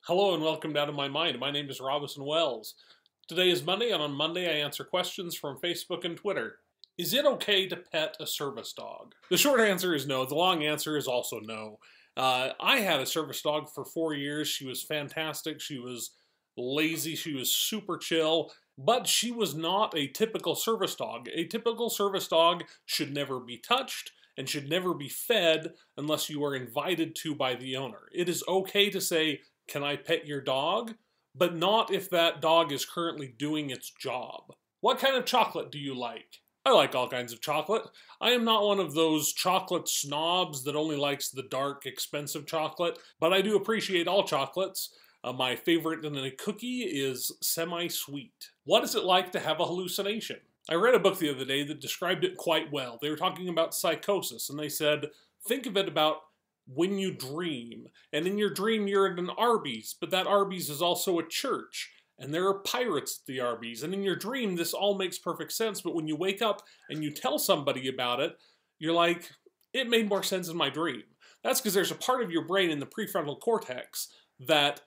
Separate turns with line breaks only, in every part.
Hello and welcome to Out of My Mind. My name is Robison Wells. Today is Monday, and on Monday I answer questions from Facebook and Twitter. Is it okay to pet a service dog? The short answer is no. The long answer is also no. I had a service dog for 4 years. She was fantastic. She was lazy. She was super chill. But she was not a typical service dog. A typical service dog should never be touched and should never be fed unless you are invited to by the owner. It is okay to say, "Can I pet your dog?" but not if that dog is currently doing its job. What kind of chocolate do you like? I like all kinds of chocolate. I am not one of those chocolate snobs that only likes the dark, expensive chocolate, but I do appreciate all chocolates. My favorite in a cookie is semi-sweet. What is it like to have a hallucination? I read a book the other day that described it quite well. They were talking about psychosis, and they said, think of it about when you dream, and in your dream you're at an Arby's, but that Arby's is also a church, and there are pirates at the Arby's, and in your dream this all makes perfect sense, but when you wake up and you tell somebody about it, you're like, it made more sense in my dream. That's because there's a part of your brain in the prefrontal cortex that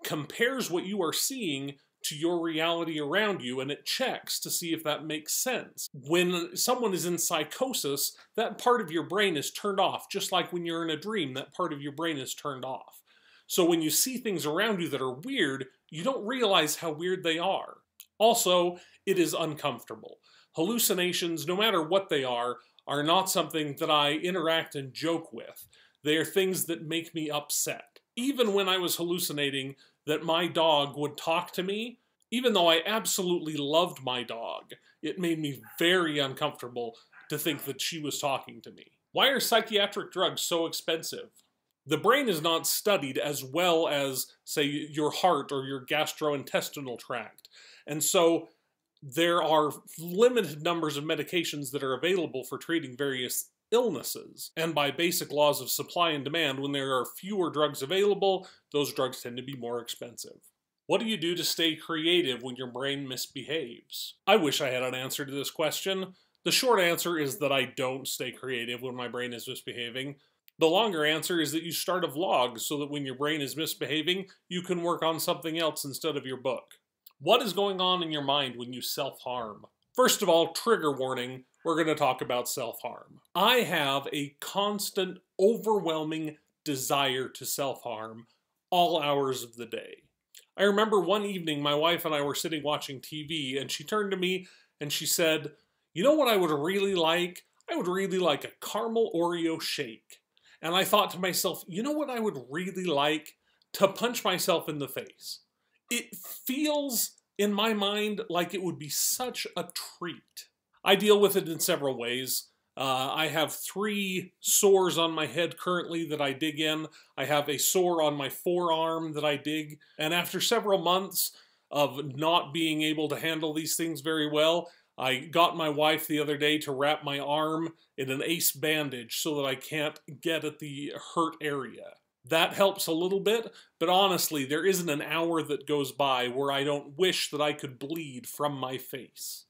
compares what you are seeing to your reality around you, and it checks to see if that makes sense. When someone is in psychosis, that part of your brain is turned off, just like when you're in a dream, that part of your brain is turned off. So when you see things around you that are weird, you don't realize how weird they are. Also, it is uncomfortable. Hallucinations, no matter what they are not something that I interact and joke with. They are things that make me upset. Even when I was hallucinating that my dog would talk to me, even though I absolutely loved my dog, it made me very uncomfortable to think that she was talking to me. Why are psychiatric drugs so expensive? The brain is not studied as well as, say, your heart or your gastrointestinal tract. And so there are limited numbers of medications that are available for treating various illnesses. And by basic laws of supply and demand, when there are fewer drugs available, those drugs tend to be more expensive. What do you do to stay creative when your brain misbehaves? I wish I had an answer to this question. The short answer is that I don't stay creative when my brain is misbehaving. The longer answer is that you start a vlog so that when your brain is misbehaving, you can work on something else instead of your book. What is going on in your mind when you self-harm? First of all, trigger warning, we're going to talk about self-harm. I have a constant, overwhelming desire to self-harm all hours of the day. I remember one evening my wife and I were sitting watching TV, and she turned to me and she said, "You know what I would really like? I would really like a caramel Oreo shake." And I thought to myself, you know what I would really like? To punch myself in the face. It feels, in my mind, like it would be such a treat. I deal with it in several ways. I have 3 sores on my head currently that I dig in. I have a sore on my forearm that I dig. And after several months of not being able to handle these things very well, I got my wife the other day to wrap my arm in an ace bandage so that I can't get at the hurt area. That helps a little bit, but honestly, there isn't an hour that goes by where I don't wish that I could bleed from my face.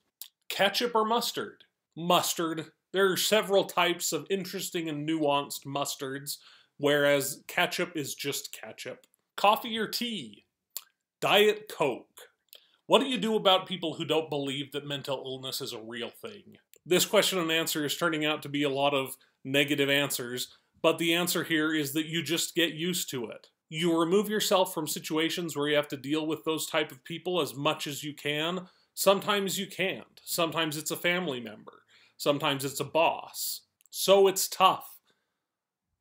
Ketchup or mustard? Mustard. There are several types of interesting and nuanced mustards, whereas ketchup is just ketchup. Coffee or tea? Diet Coke. What do you do about people who don't believe that mental illness is a real thing? This question and answer is turning out to be a lot of negative answers, but the answer here is that you just get used to it. You remove yourself from situations where you have to deal with those type of people as much as you can. Sometimes you can't. Sometimes it's a family member. Sometimes it's a boss. So it's tough.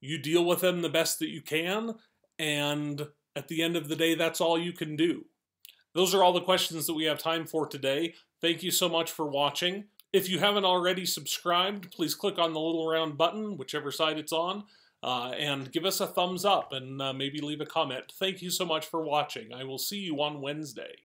You deal with them the best that you can, and at the end of the day, that's all you can do. Those are all the questions that we have time for today. Thank you so much for watching. If you haven't already subscribed, please click on the little round button, whichever side it's on, and give us a thumbs up and maybe leave a comment. Thank you so much for watching. I will see you on Wednesday.